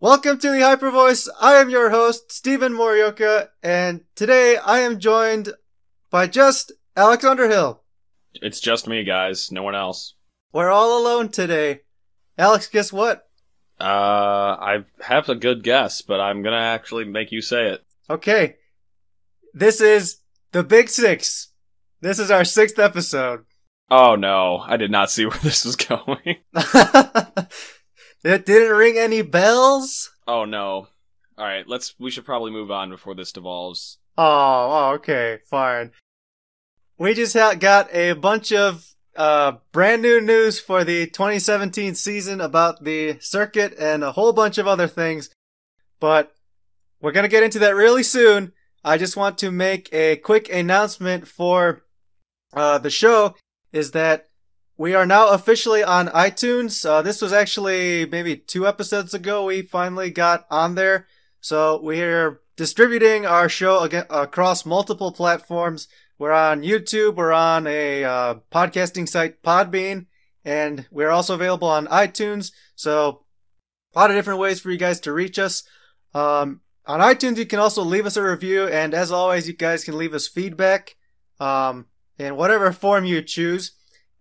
Welcome to the Hyper Voice. I am your host, Steven Morioka, and today I am joined by just Alex Underhill. It's just me, guys. No one else. We're all alone today. Alex, guess what? I have a good guess, but I'm gonna actually make you say it. Okay. This is the Big Six. This is our 6th episode. Oh no, I did not see where this was going. It didn't ring any bells? Oh no. Alright, we should probably move on before this devolves. Oh, okay, fine. We just got a bunch of brand new news for the 2017 season about the circuit and a whole bunch of other things, but we're gonna get into that really soon. I just want to make a quick announcement for the show, is that we are now officially on iTunes. This was actually maybe 2 episodes ago we finally got on there. So we're distributing our show across multiple platforms. We're on YouTube, we're on a podcasting site, Podbean, and we're also available on iTunes. So a lot of different ways for you guys to reach us. On iTunes, you can also leave us a review, and as always, you guys can leave us feedback in whatever form you choose.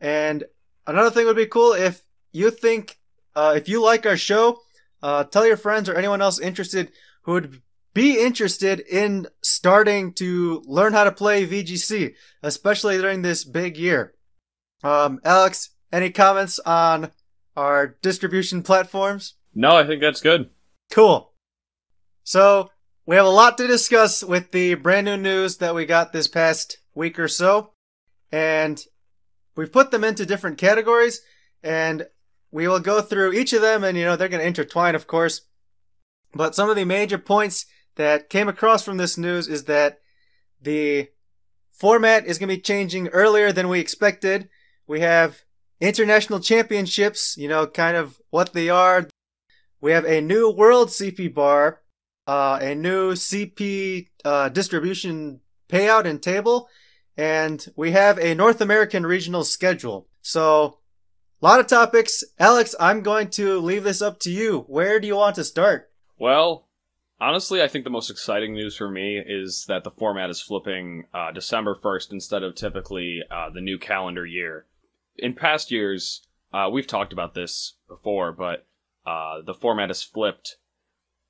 And another thing would be cool if you think, if you like our show, tell your friends or anyone else interested who would be interested in starting to learn how to play VGC, especially during this big year. Alex, any comments on our distribution platforms? No, I think that's good. Cool. So, we have a lot to discuss with the brand new news that we got this past week or so, and we've put them into different categories, and we will go through each of them, and they're going to intertwine, of course. But some of the major points that came across from this news is that the format is going to be changing earlier than we expected. We have international championships, kind of what they are. We have a new world CP bar, a new CP distribution payout and table, and we have a North American regional schedule. So, a lot of topics. Alex, I'm going to leave this up to you. Where do you want to start? Well, honestly, I think the most exciting news for me is that the format is flipping December 1st instead of typically the new calendar year. In past years, we've talked about this before, but the format is flipped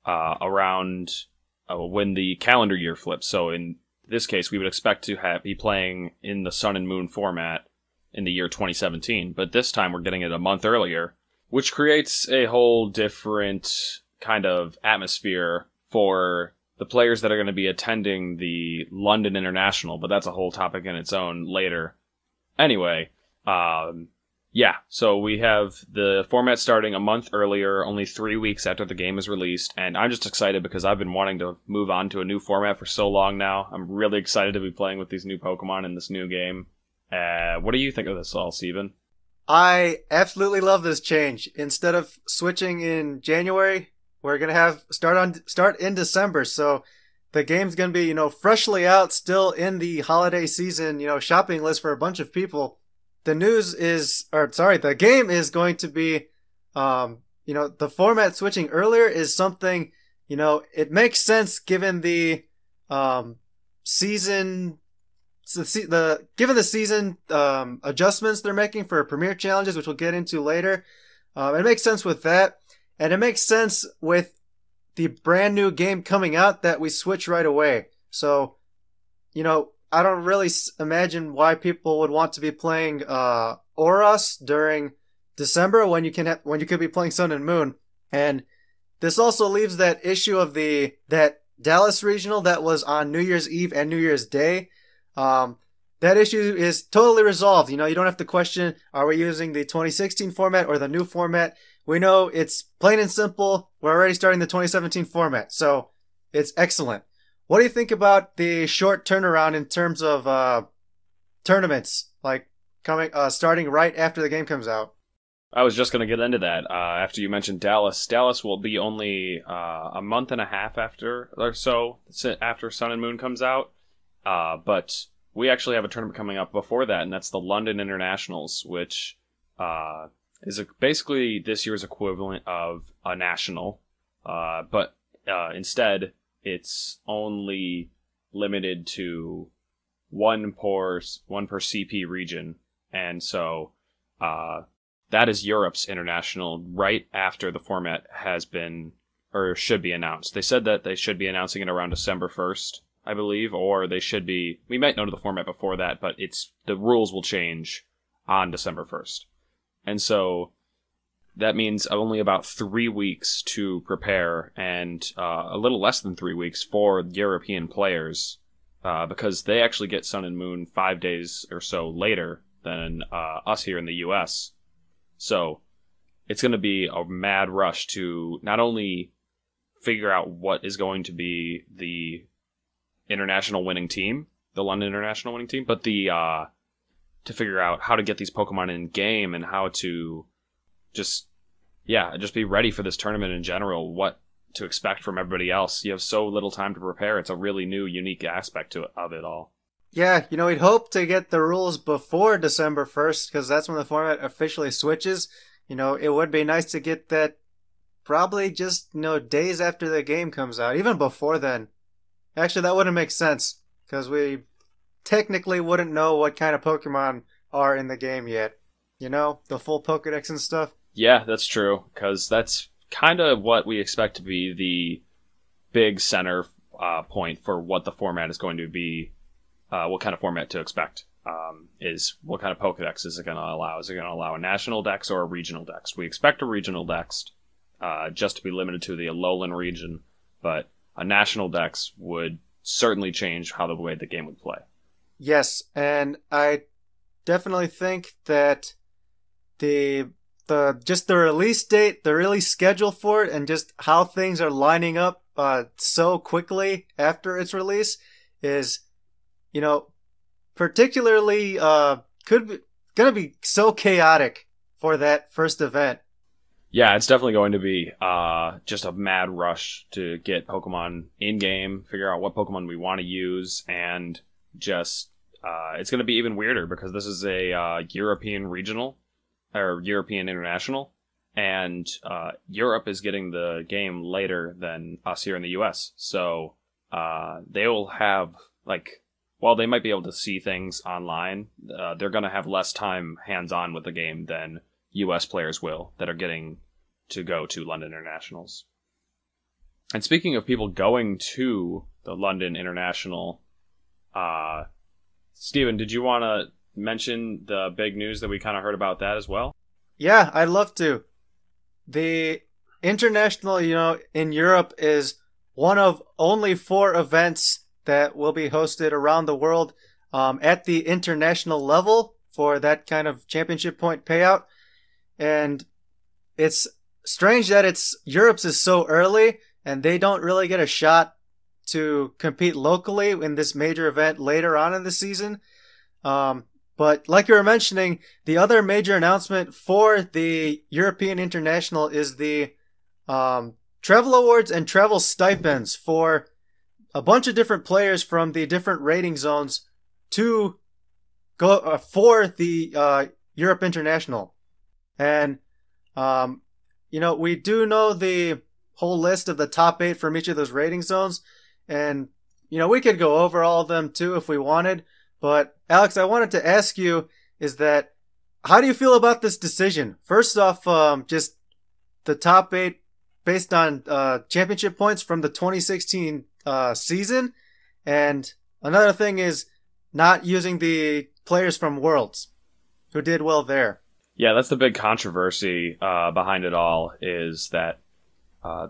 around when the calendar year flips. So in this case, we would expect to be playing in the Sun and Moon format in the year 2017, but this time we're getting it a month earlier, which creates a whole different kind of atmosphere for the players that are going to be attending the London International, but that's a whole topic in its own later. Anyway, so we have the format starting a month earlier, only 3 weeks after the game is released, and I'm just excited because I've been wanting to move on to a new format for so long now. I'm really excited to be playing with these new Pokemon in this new game. What do you think of this all, Steven? I absolutely love this change. Instead of switching in January, we're going to have start in December, so the game's going to be, freshly out, still in the holiday season, shopping list for a bunch of people. The game is going to be, the format switching earlier is something, it makes sense given the season adjustments they're making for Premier Challenges, which we'll get into later. It makes sense with that, and it makes sense with the brand new game coming out that we switch right away. So, I don't really imagine why people would want to be playing Oros during December when you could be playing Sun and Moon. And this also leaves that issue of that Dallas regional that was on New Year's Eve and New Year's Day. That issue is totally resolved. You don't have to question, are we using the 2016 format or the new format? We know it's plain and simple. We're already starting the 2017 format, so it's excellent. What do you think about the short turnaround in terms of tournaments, like starting right after the game comes out? I was just going to get into that after you mentioned Dallas. Dallas will be only a month and a half after Sun and Moon comes out, but we actually have a tournament coming up before that, and that's the London Internationals, which is basically this year's equivalent of a national. But instead, it's only limited to one per CP region, and so that is Europe's international right after the format has been or should be announced. They said that they should be announcing it around December 1st, I believe, or they should be. We might know the format before that, but the rules will change on December 1st, and so that means only about 3 weeks to prepare, and a little less than 3 weeks for European players, because they actually get Sun and Moon 5 days or so later than us here in the US. So it's going to be a mad rush to not only figure out what is going to be the international winning team, the London international winning team, but to figure out how to get these Pokemon in game and how to just be ready for this tournament in general, what to expect from everybody else. You have so little time to prepare. It's a really new, unique aspect of it all. Yeah, we'd hope to get the rules before December 1st, because that's when the format officially switches. It would be nice to get that probably just, days after the game comes out, even before then. Actually, that wouldn't make sense, because we technically wouldn't know what kind of Pokemon are in the game yet. The full Pokedex and stuff. Yeah, that's true, because that's kind of what we expect to be the big center point for what the format is going to be, what kind of format to expect, is what kind of Pokedex is it going to allow? Is it going to allow a national dex or a regional dex? We expect a regional dex just to be limited to the Alolan region, but a national dex would certainly change how the way the game would play. Yes, and I definitely think that the release date, the release schedule for it, and just how things are lining up so quickly after its release is, particularly gonna be so chaotic for that first event. Yeah, it's definitely going to be just a mad rush to get Pokemon in game, figure out what Pokemon we want to use, and just it's going to be even weirder because this is a European regional or European international, and Europe is getting the game later than us here in the US. So they will have, while they might be able to see things online, they're going to have less time hands-on with the game than US players will that are getting to go to London Internationals. And speaking of people going to the London International, Steven, did you want to mention the big news that we kind of heard about that as well? Yeah, I'd love to. The International, in Europe is one of only 4 events that will be hosted around the world at the international level for that kind of championship point payout. And it's strange that Europe's is so early and they don't really get a shot to compete locally in this major event later on in the season. But like you were mentioning, the other major announcement for the European International is the travel awards and travel stipends for a bunch of different players from the different rating zones to go for the Europe International. And, we do know the whole list of the top 8 from each of those rating zones. And, we could go over all of them too if we wanted. But, Alex, I wanted to ask you how do you feel about this decision? First off, just the top 8 based on championship points from the 2016 season. And another thing is not using the players from Worlds who did well there. Yeah, that's the big controversy behind it all, is that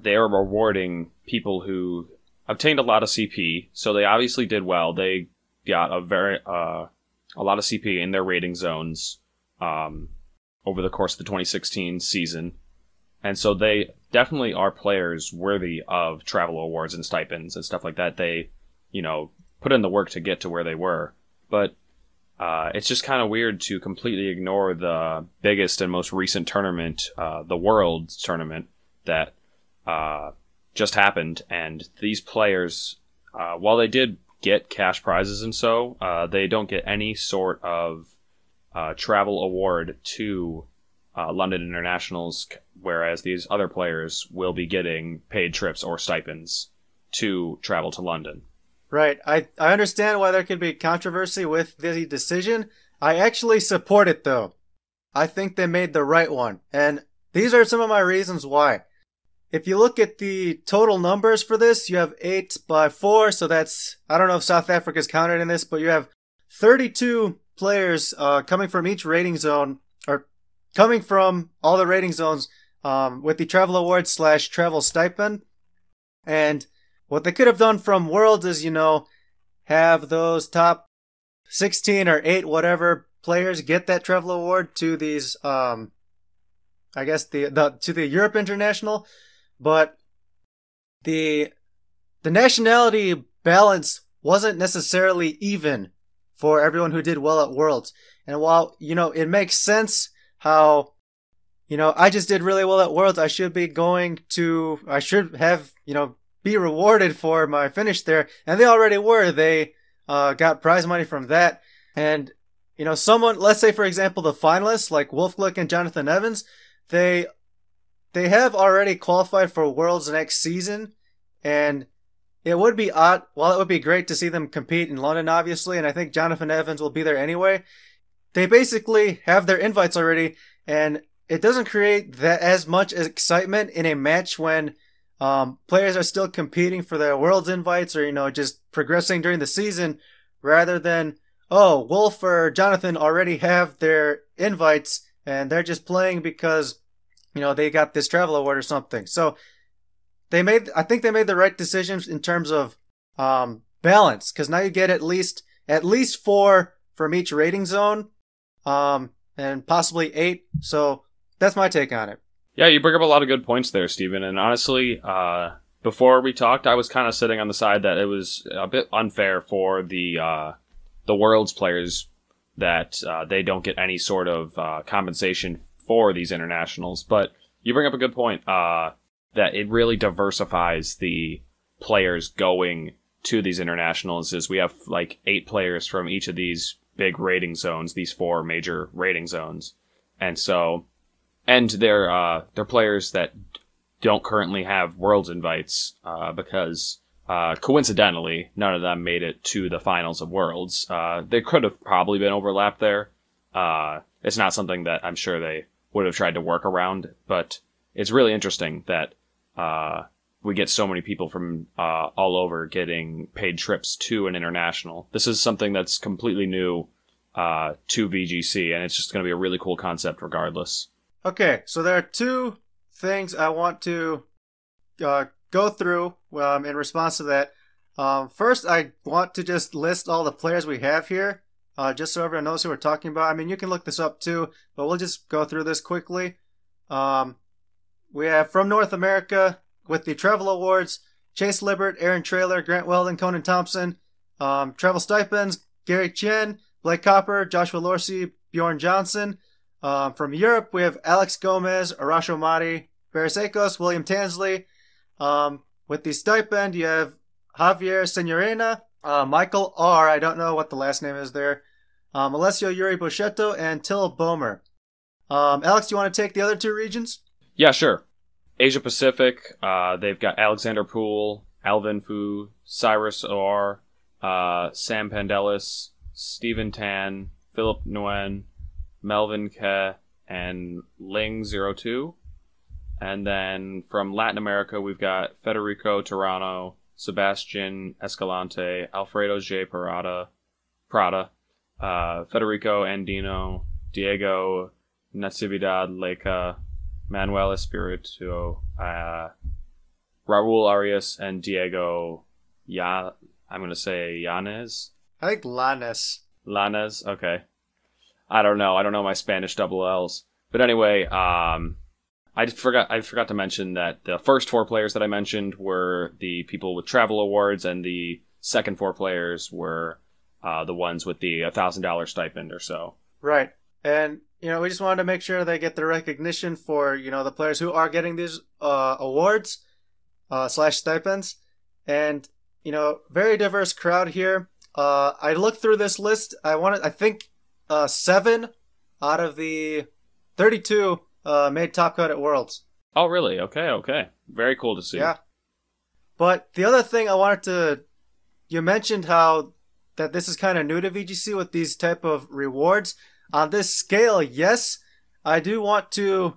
they are rewarding people who obtained a lot of CP, so they obviously did well. They got a lot of CP in their rating zones over the course of the 2016 season, and so they definitely are players worthy of travel awards and stipends and stuff like that. They, put in the work to get to where they were, but it's just kind of weird to completely ignore the biggest and most recent tournament, the Worlds tournament that just happened. And these players, while they did get cash prizes and so, they don't get any sort of travel award to London Internationals, whereas these other players will be getting paid trips or stipends to travel to London. Right. I understand why there could be controversy with the decision. I actually support it, though. I think they made the right one. And these are some of my reasons why. If you look at the total numbers for this, you have 8 by 4. So that's, I don't know if South Africa's counted in this, but you have 32 players coming from each rating zone, or coming from all the rating zones with the travel awards / travel stipend. And what they could have done from Worlds is, have those top 16 or 8, whatever, players get that travel award to these, I guess to the Europe International, but the nationality balance wasn't necessarily even for everyone who did well at Worlds. And while, it makes sense how, I just did really well at Worlds, I should have, be rewarded for my finish there. And they already were. They got prize money from that. And, someone, let's say, for example, the finalists like Wolfglick and Jonathan Evans, they have already qualified for Worlds next season. And it would be odd, while it would be great to see them compete in London, obviously, and I think Jonathan Evans will be there anyway, they basically have their invites already, and it doesn't create that as much excitement in a match when players are still competing for their Worlds invites or, just progressing during the season, rather than, Wolf or Jonathan already have their invites and they're just playing because, they got this travel award or something. So I think they made the right decisions in terms of balance, because now you get at least 4 from each rating zone, and possibly 8. So that's my take on it. Yeah, you bring up a lot of good points there, Steven. And honestly, before we talked, I was kind of sitting on the side that it was a bit unfair for the Worlds players that they don't get any sort of compensation for these internationals. But you bring up a good point, that it really diversifies the players going to these internationals, as we have like 8 players from each of these big rating zones, these 4 major rating zones. And so, and they're players that don't currently have Worlds invites, because coincidentally, none of them made it to the finals of Worlds. They could have probably been overlapped there. It's not something that I'm sure they would have tried to work around, but it's really interesting that we get so many people from all over getting paid trips to an international. This is something that's completely new to VGC, and it's just going to be a really cool concept regardless. Okay, so there are 2 things I want to go through in response to that. First, I want to just list all the players we have here, just so everyone knows who we're talking about. I mean, you can look this up too, but we'll just go through this quickly. We have from North America with the travel awards: Chase Libbert, Aaron Traylor, Grant Weldon, Conan Thompson. Travel stipends: Gary Chen, Blake Copper, Joshua Lorsey, Bjorn Johnson. From Europe, we have Alex Gomez, Arasho Mari, Barasakos, William Tansley. With the stipend, you have Javier Senorena, Michael R., I don't know what the last name is there, Alessio Yuri Boschetto, and Till Bomer. Alex, do you want to take the other 2 regions? Yeah, sure. Asia Pacific, they've got Alexander Poole, Alvin Fu, Cyrus Orr, Sam Pandelis, Stephen Tan, Philip Nguyen, Melvin Ke, and Ling02. And then from Latin America, we've got Federico Tirano, Sebastian Escalante, Alfredo J. Prada, Federico Andino, Diego Natividad Leca, Manuel Espiritu, Raul Arias, and Diego I'm going to say Yanez? I think Lanes, okay. I don't know my Spanish double L's. But anyway, I forgot to mention that the first 4 players that I mentioned were the people with travel awards, and the second 4 players were the ones with the $1,000 stipend or so. Right. And, we just wanted to make sure they get the recognition for, the players who are getting these awards / stipends. And, very diverse crowd here. I looked through this list. I think 7 out of the 32 made top cut at Worlds. Oh, really? Okay, okay. Very cool to see. Yeah. But the other thing I wanted to... You mentioned how that this is kind of new to VGC with these type of rewards. On this scale, yes, I do want to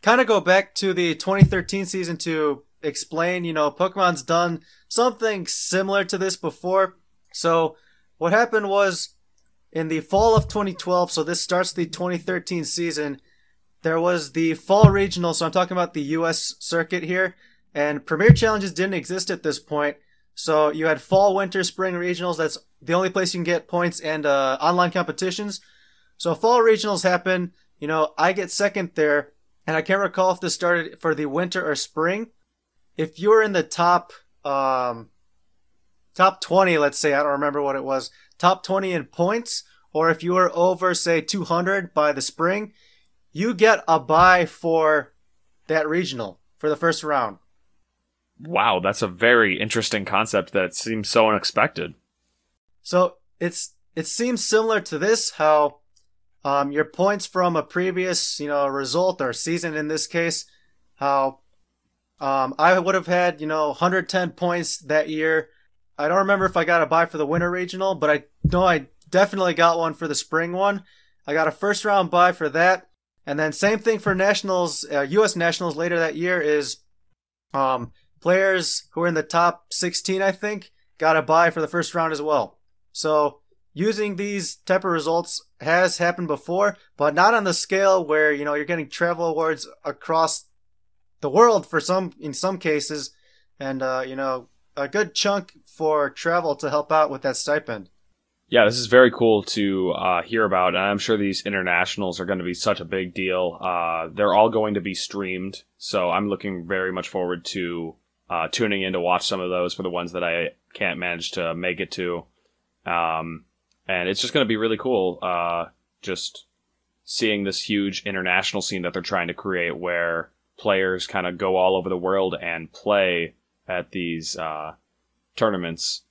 kind of go back to the 2013 season to explain, Pokemon's done something similar to this before. So what happened was in the fall of 2012, so this starts the 2013 season, there was the fall regional, so I'm talking about the US circuit here, and Premier Challenges didn't exist at this point. So you had fall, winter, spring regionals. That's the only place you can get points and online competitions. So fall regionals happen. I get second there, and I can't recall if this started for the winter or spring. If you were in the top 20, let's say, I don't remember what it was, top 20 in points, or if you were over, say, 200 by the spring, you get a bye for that regional for the first round. Wow, that's a very interesting concept that seems so unexpected. So it seems similar to this, how your points from a previous result or season in this case, how I would have had 110 points that year. I don't remember if I got a bye for the winter regional, but I know I definitely got one for the spring one. I got a first round bye for that, and then same thing for nationals, U.S. nationals later that year is players who are in the top 16, I think, got a bye for the first round as well. So using these type of results has happened before, but not on the scale where, you're getting travel awards across the world in some cases, and, a good chunk for travel to help out with that stipend. Yeah, this is very cool to hear about, and I'm sure these internationals are going to be such a big deal. They're all going to be streamed, so I'm looking very much forward to tuning in to watch some of those for the ones that I can't manage to make it to. And it's just going to be really cool just seeing this huge international scene that they're trying to create where players kind of go all over the world and play at these tournaments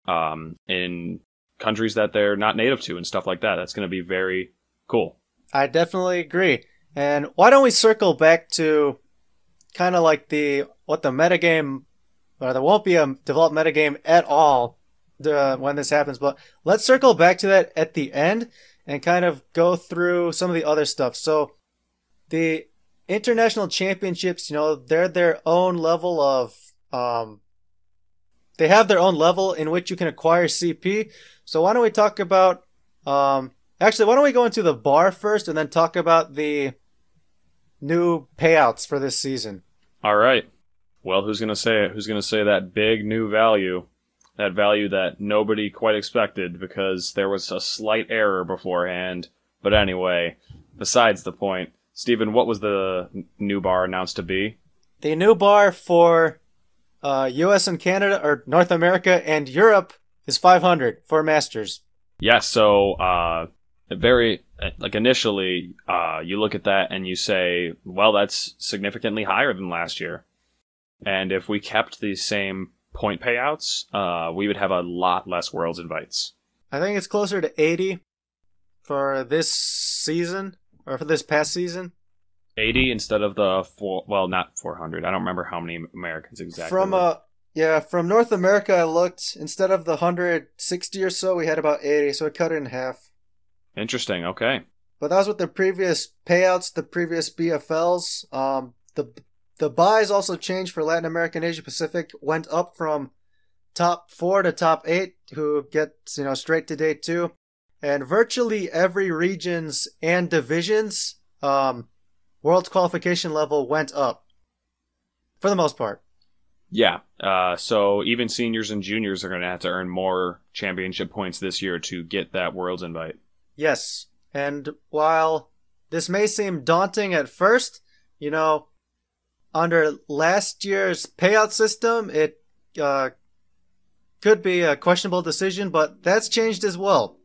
in countries that they're not native to and stuff like that. That's going to be very cool. I definitely agree. And why don't we circle back to kind of like what the metagame, or there won't be a developed metagame at all when this happens, but let's circle back to that at the end and kind of go through some of the other stuff. So the international championships, they're their own level of, they have their own level in which you can acquire CP. So why don't we talk about, actually, why don't we go into the bar first and then talk about the new payouts for this season? All right. Well, who's going to say it? Who's going to say that big new value? That value that nobody quite expected because there was a slight error beforehand. But anyway, besides the point, Stephen, what was the new bar announced to be? The new bar for US and Canada, or North America and Europe, is 500 for Masters. Yeah, so initially, you look at that and you say, well, that's significantly higher than last year. And if we kept the same point payouts, we would have a lot less Worlds invites. I think it's closer to 80 for this season, or for this past season. 80 instead of the not 400. I don't remember how many Americans exactly. From North America, I looked, instead of the 160 or so, we had about 80, so it cut it in half. Interesting, okay. But that was with the previous payouts, the previous BFLs. The buys also changed for Latin America and Asia Pacific, went up from top 4 to top 8, who get straight to day 2. And virtually every region's and division's World's qualification level went up, for the most part. Yeah, so even seniors and juniors are going to have to earn more championship points this year to get that Worlds invite. Yes, and while this may seem daunting at first, under last year's payout system, it could be a questionable decision, but that's changed as well.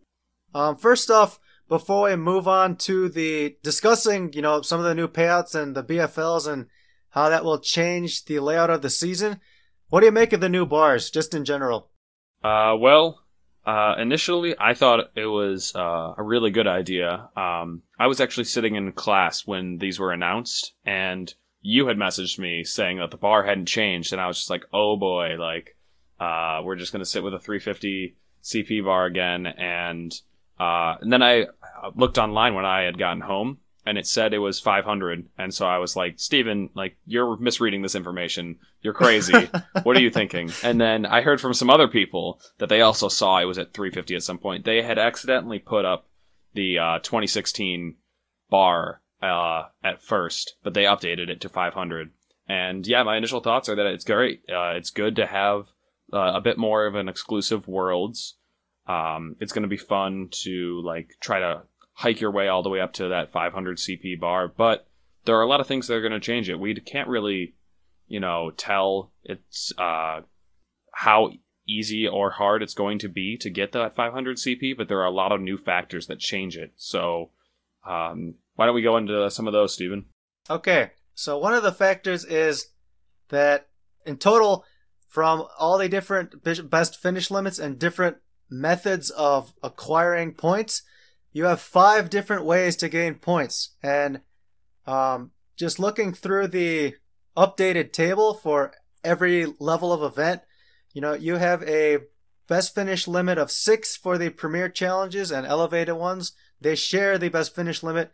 First off, before we move on to the discussing, some of the new payouts and the BFLs and how that will change the layout of the season, what do you make of the new bars, just in general? Initially, I thought it was a really good idea. I was actually sitting in class when these were announced, and you had messaged me saying that the bar hadn't changed, and I was just like, oh boy, like, we're just going to sit with a 350 CP bar again, and then I looked online when I had gotten home, and it said it was 500, and so I was like, Steven, like, you're misreading this information. You're crazy. What are you thinking? And then I heard from some other people that they also saw it was at 350 at some point. They had accidentally put up the 2016 bar at first, but they updated it to 500. And yeah, my initial thoughts are that it's great. It's good to have a bit more of an exclusive worlds. It's going to be fun to like try to hike your way all the way up to that 500 CP bar, but there are a lot of things that are going to change it. We can't really, tell it's how easy or hard it's going to be to get that 500 CP, but there are a lot of new factors that change it. So why don't we go into some of those, Steven? Okay, so one of the factors is that in total, from all the different best finish limits and different methods of acquiring points, you have 5 different ways to gain points. And just looking through the updated table for every level of event, you have a best finish limit of 6 for the premier challenges and elevated ones. They share the best finish limit.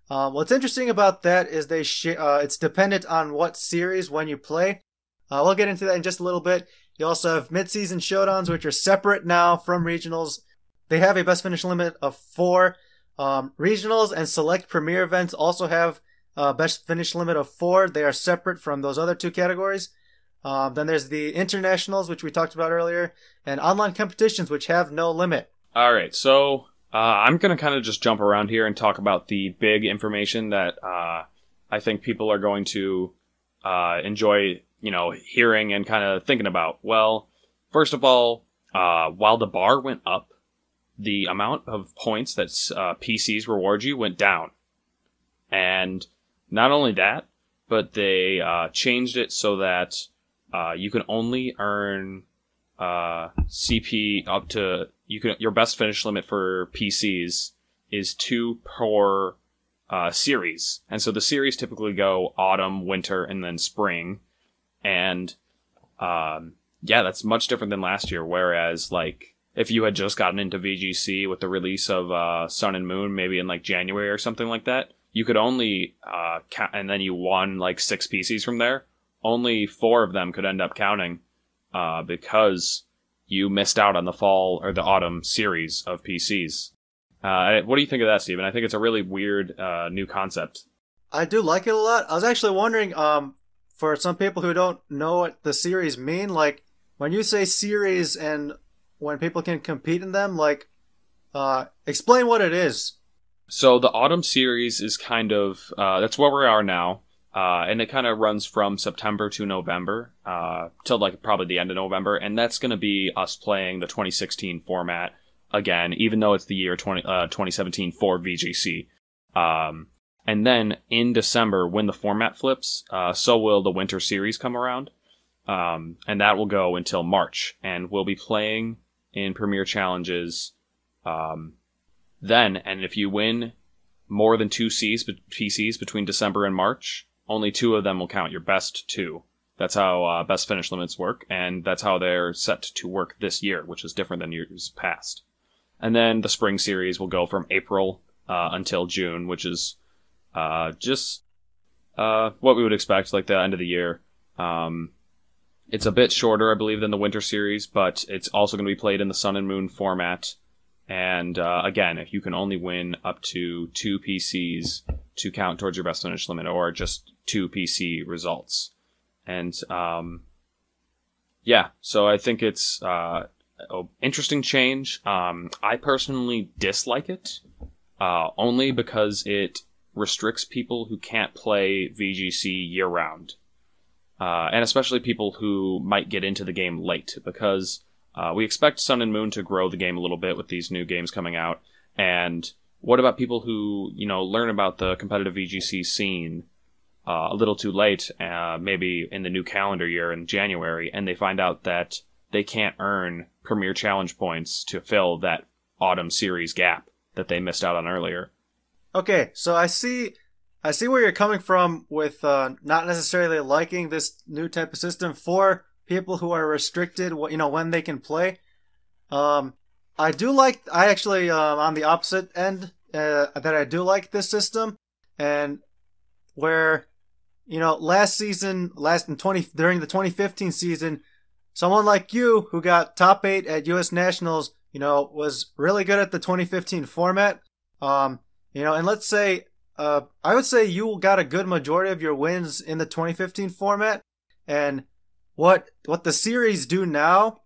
What's interesting about that is it's dependent on what series when you play. We'll get into that in just a little bit. You also have Midseason Showdowns, which are separate now from regionals. They have a best finish limit of 4. Regionals and select premier events also have a best finish limit of 4. They are separate from those other 2 categories. Then there's the internationals, which we talked about earlier, and online competitions, which have no limit. All right, so I'm going to kind of just jump around here and talk about the big information that I think people are going to enjoy, hearing and kind of thinking about. Well, first of all, while the bar went up, the amount of points that PCs reward you went down. And not only that, but they changed it so that you can only earn CP up to... your best finish limit for PCs is 2 per series. And so the series typically go autumn, winter, and then spring. And that's much different than last year. Whereas, like, if you had just gotten into VGC with the release of Sun and Moon, maybe in like January or something like that, you could only count, and then you won like 6 PCs from there. Only 4 of them could end up counting because you missed out on the fall or the autumn series of PCs. What do you think of that, Steven? I think it's a really weird new concept. I do like it a lot. I was actually wondering, for some people who don't know what the series mean, like when you say series and when people can compete in them, like explain what it is. So the autumn series is kind of that's where we are now. And it kind of runs from September to November, till like probably the end of November. And that's going to be us playing the 2016 format again, even though it's the year 2017 for VGC. And then in December, when the format flips, so will the winter series come around. And that will go until March. And we'll be playing in Premier Challenges then. And if you win more than 2 PCs between December and March, only 2 of them will count, your best 2. That's how best finish limits work, and that's how they're set to work this year, which is different than years past. And then the spring series will go from April until June, which is just what we would expect, like the end of the year. It's a bit shorter, I believe, than the winter series, but it's also going to be played in the Sun and Moon format. And again, if you can only win up to 2 PCs to count towards your best finish limit, or just 2 PC results. And so I think it's an interesting change. I personally dislike it, only because it restricts people who can't play VGC year-round. And especially people who might get into the game late, because we expect Sun and Moon to grow the game a little bit with these new games coming out. And what about people who, learn about the competitive VGC scene a little too late, maybe in the new calendar year in January, and they find out that they can't earn Premier Challenge points to fill that autumn series gap that they missed out on earlier. Okay, so I see where you're coming from with not necessarily liking this new type of system for people who are restricted, when they can play. I actually, on the opposite end, that I do like this system, and where, last season, during the 2015 season, someone like you who got top 8 at US Nationals, was really good at the 2015 format. And let's say, I would say you got a good majority of your wins in the 2015 format. And what the series do now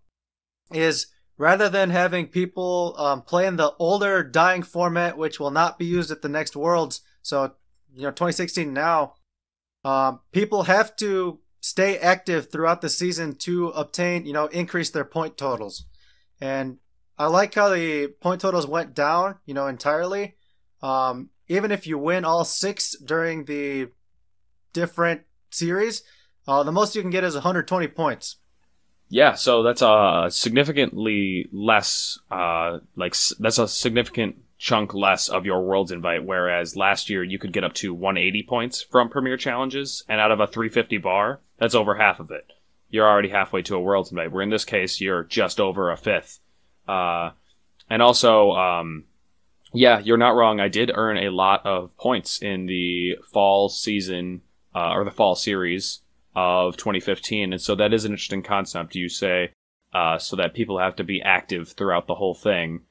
is, rather than having people play in the older dying format, which will not be used at the next Worlds, so 2016 now, people have to stay active throughout the season to obtain, increase their point totals. And I like how the point totals went down, entirely. Even if you win all 6 during the different series, the most you can get is 120 points. Yeah, so that's significantly less, that's a significant chunk less of your Worlds invite, whereas last year you could get up to 180 points from Premier Challenges, and out of a 350 bar, that's over half of it. You're already halfway to a Worlds invite, where in this case, you're just over a fifth. And also, yeah, you're not wrong. I did earn a lot of points in the fall season, or the fall series of 2015. And so that is an interesting concept. You say, so that people have to be active throughout the whole thing.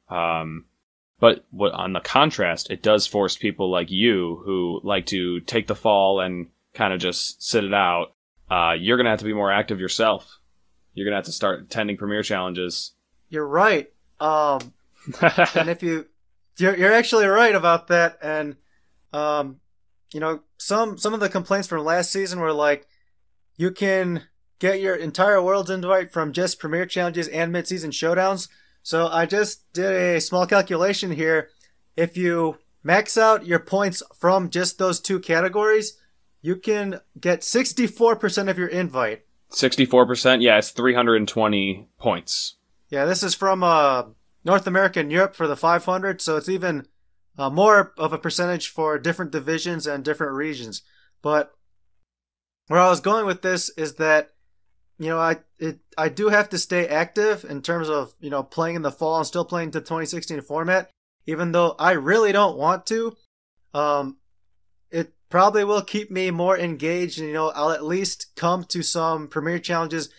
But on the contrast, it does force people like you who like to take the fall and kind of just sit it out. You're going to have to be more active yourself. You're going to have to start attending Premier Challenges. You're right. And if you're actually right about that. And, some of the complaints from last season were like, you can get your entire Worlds invite from just Premier Challenges and Midseason Showdowns. So I just did a small calculation here. If you max out your points from just those 2 categories, you can get 64% of your invite. 64%? Yeah, it's 320 points. Yeah, this is from North America and Europe for the 500, so it's even more of a percentage for different divisions and different regions. But where I was going with this is that, I do have to stay active in terms of, playing in the fall and still playing the 2016 format, even though I really don't want to. It probably will keep me more engaged, and, I'll at least come to some Premier Challenges,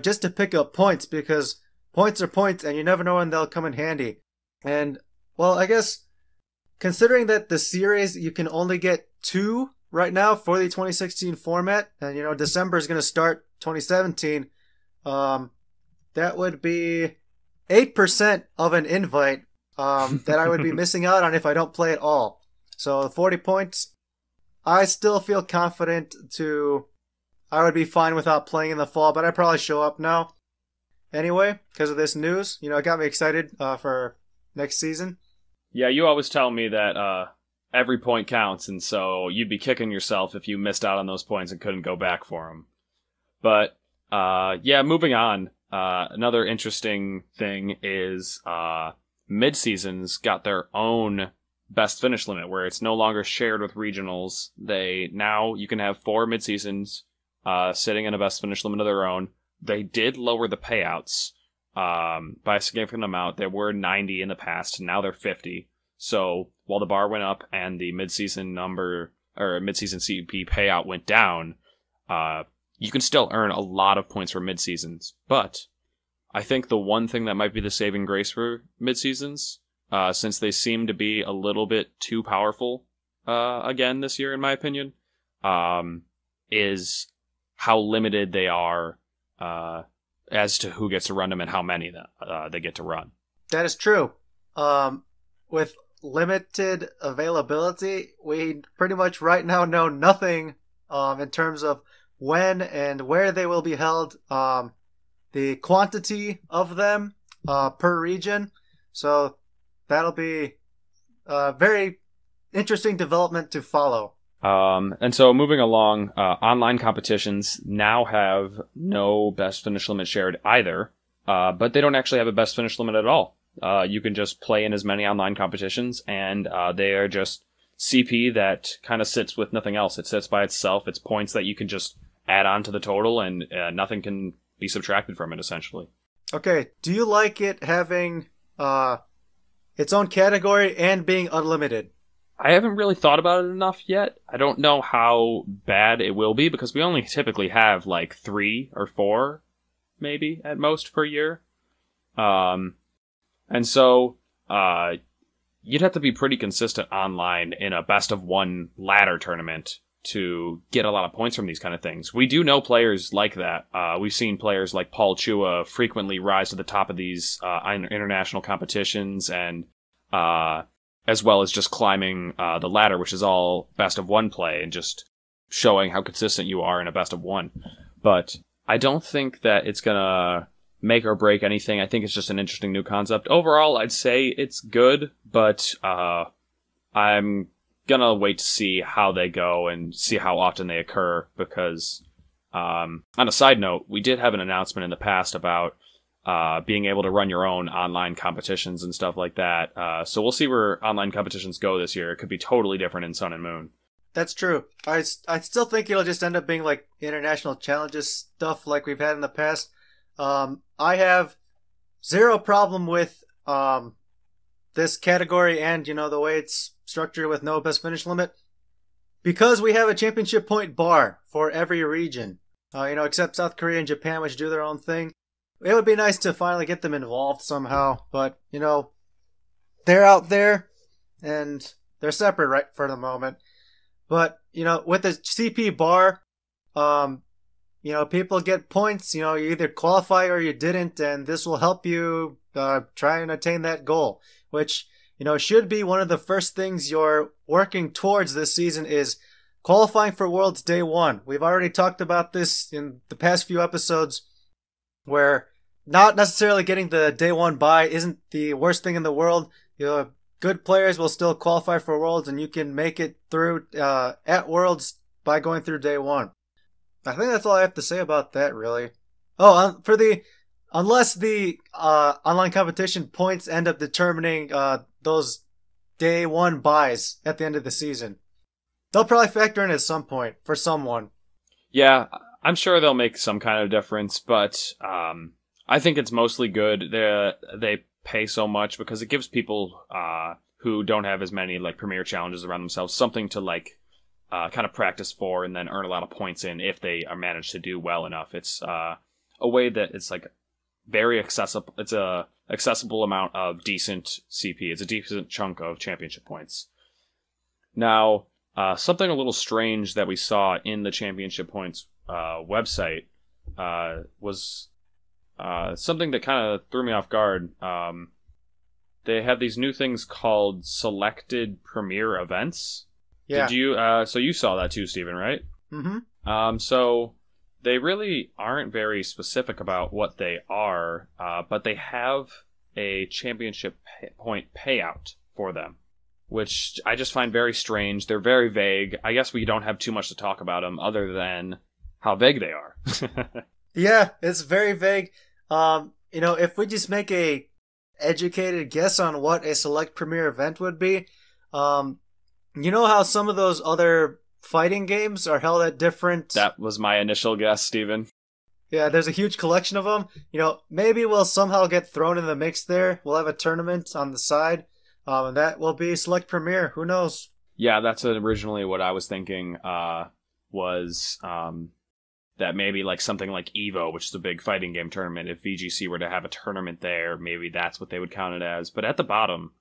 just to pick up points, because points are points and you never know when they'll come in handy. And, well, I guess considering that the series, you can only get 2 right now for the 2016 format, and December is going to start 2017, that would be 8% of an invite that I would be missing out on if I don't play at all. So 40 points, I still feel confident I would be fine without playing in the fall, but I probably show up now anyway because of this news. It got me excited for next season. Yeah, you always tell me that every point counts, and so you'd be kicking yourself if you missed out on those points and couldn't go back for them. But, yeah, moving on. Another interesting thing is mid-seasons got their own best finish limit, where it's no longer shared with regionals. Now you can have 4 mid-seasons sitting in a best finish limit of their own. They did lower the payouts by a significant amount. There were 90 in the past, now they're 50. So while the bar went up and the mid-season mid-season CP payout went down, you can still earn a lot of points for mid-seasons. But I think the one thing that might be the saving grace for mid-seasons, since they seem to be a little bit too powerful again this year, in my opinion, is how limited they are as to who gets to run them and how many they get to run. That is true. With limited availability, we pretty much right now know nothing in terms of when and where they will be held, the quantity of them per region. So that'll be a very interesting development to follow. And so moving along, online competitions now have no best finish limit shared either, but they don't actually have a best finish limit at all. You can just play in as many online competitions, and they are just CP that kind of sits with nothing else. It sits by itself. It's points that you can just add on to the total, and nothing can be subtracted from it, essentially. Okay, do you like it having its own category and being unlimited? I haven't really thought about it enough yet. I don't know how bad it will be, because we only typically have like 3 or 4, maybe, at most per year. And so you'd have to be pretty consistent online in a best-of-1 ladder tournament to get a lot of points from these kind of things. We do know players like that. We've seen players like Paul Chua frequently rise to the top of these international competitions, and as well as just climbing the ladder, which is all best-of-1 play, and just showing how consistent you are in a best-of-1. But I don't think that it's going to make or break anything. I think it's just an interesting new concept. Overall, I'd say it's good, but I'm gonna wait to see how they go and see how often they occur, because on a side note, we did have an announcement in the past about being able to run your own online competitions and stuff like that. So we'll see where online competitions go this year. It could be totally different in Sun and Moon. That's true. I still think it'll just end up being like international challenges stuff like we've had in the past. I have zero problem with this category and, the way it's structured with no best finish limit, because we have a championship point bar for every region, except South Korea and Japan, which do their own thing. It would be nice to finally get them involved somehow, but, they're out there and they're separate right for the moment. But, with the CP bar, people get points. You either qualify or you didn't, and this will help you try and attain that goal, which, should be one of the first things you're working towards this season, is qualifying for Worlds Day 1. We've already talked about this in the past few episodes, where not necessarily getting the Day 1 bye isn't the worst thing in the world. Good players will still qualify for Worlds, and you can make it through at Worlds by going through Day 1. I think that's all I have to say about that, really. Oh, unless the online competition points end up determining those Day 1 buys at the end of the season. They'll probably factor in at some point for someone. Yeah, I'm sure they'll make some kind of difference, but I think it's mostly good. They pay so much because it gives people who don't have as many like premier challenges around themselves something to kind of practice for and then earn a lot of points in if they are managed to do well enough. It's a way that it's like very accessible. It's a accessible amount of decent CP. It's a decent chunk of championship points. Now, something a little strange that we saw in the championship points website was something that kind of threw me off guard. They have these new things called selected premier events. Yeah. Did you? So you saw that too, Steven, right? Mm-hmm. So they really aren't very specific about what they are, but they have a championship point payout for them, which I just find very strange. They're very vague. I guess we don't have too much to talk about them other than how vague they are. Yeah, it's very vague. If we just make a educated guess on what a select premier event would be, you know how some of those other fighting games are held at different... That was my initial guess, Steven. Yeah, there's a huge collection of them. Maybe we'll somehow get thrown in the mix there. We'll have a tournament on the side, and that will be Select Premier. Who knows? Yeah, that's originally what I was thinking, was that maybe like something like EVO, which is a big fighting game tournament, if VGC were to have a tournament there, maybe that's what they would count it as. But at the bottom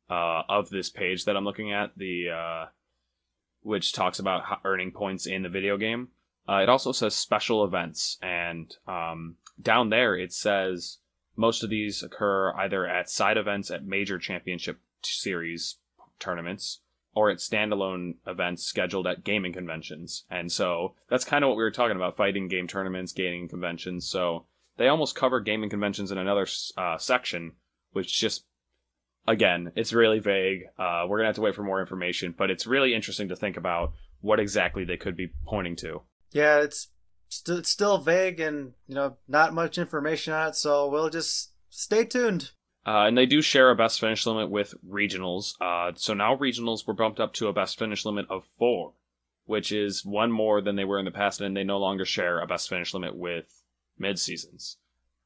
of this page that I'm looking at, which talks about earning points in the video game, it also says special events, and down there it says most of these occur either at side events at major championship series tournaments or at standalone events scheduled at gaming conventions. And so that's kind of what we were talking about, fighting game tournaments, gaming conventions. So they almost cover gaming conventions in another section, which just, again, it's really vague. We're going to have to wait for more information, but it's really interesting to think about what exactly they could be pointing to. Yeah, it's still vague and, not much information on it, so we'll just stay tuned. And they do share a best finish limit with regionals. So now regionals were bumped up to a best finish limit of 4, which is one more than they were in the past, and they no longer share a best finish limit with mid-seasons.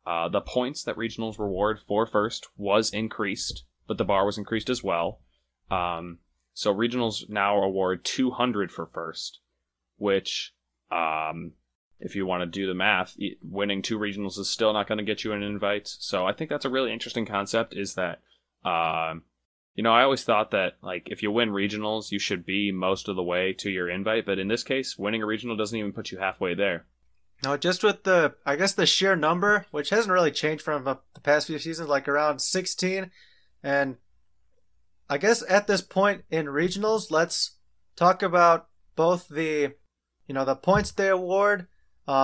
The points that regionals reward for first was increased, but the bar was increased as well. So regionals now award 200 for first, which, if you want to do the math, winning 2 regionals is still not going to get you an invite. So I think that's a really interesting concept, is that, I always thought that, like, if you win regionals, you should be most of the way to your invite. But in this case, winning a regional doesn't even put you halfway there. No, just with the sheer number, which hasn't really changed from the past few seasons, like around 16. And I guess at this point in regionals, let's talk about both the points they award.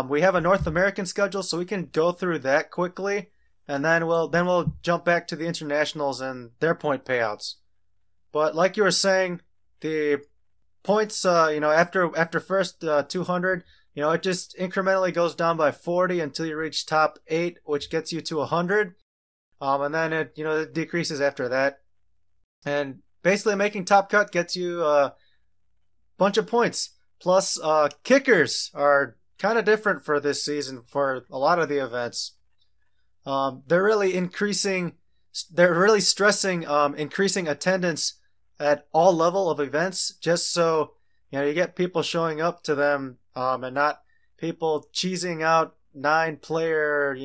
We have a North American schedule, so we can go through that quickly, and then we'll jump back to the internationals and their point payouts. But like you were saying, the points, after first 200, it just incrementally goes down by 40 until you reach top 8, which gets you to 100. And then it decreases after that. And basically making top cut gets you a bunch of points. Plus, kickers are kind of different for this season for a lot of the events. They're really stressing increasing attendance at all level of events, just so you get people showing up to them, and not people cheesing out 9-player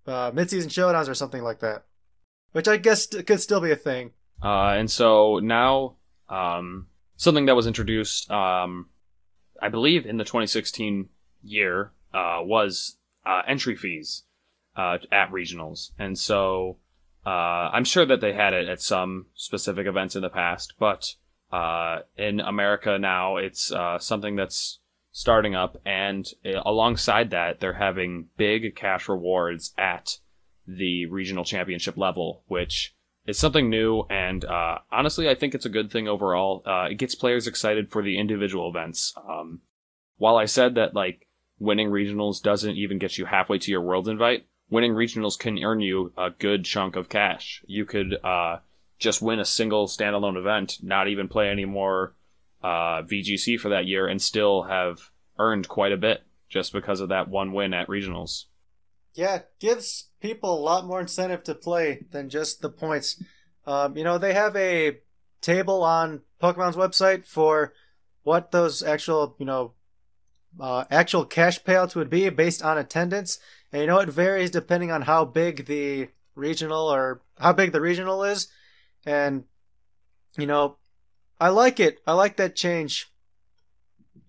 Midseason Showdowns or something like that, which I guess could still be a thing. And so now, something that was introduced, I believe in the 2016 year, was entry fees at regionals. And so I'm sure that they had it at some specific events in the past, but in America now, it's something that's starting up, and alongside that, they're having big cash rewards at the regional championship level, which is something new, and honestly, I think it's a good thing overall. It gets players excited for the individual events. While I said that, like, winning regionals doesn't even get you halfway to your Worlds invite, winning regionals can earn you a good chunk of cash. You could just win a single standalone event, not even play any more VGC for that year, and still have earned quite a bit just because of that one win at regionals. Yeah, it gives people a lot more incentive to play than just the points. They have a table on Pokemon's website for what those actual cash payouts would be based on attendance. And it varies depending on how big the regional is. And, I like it. I like that change.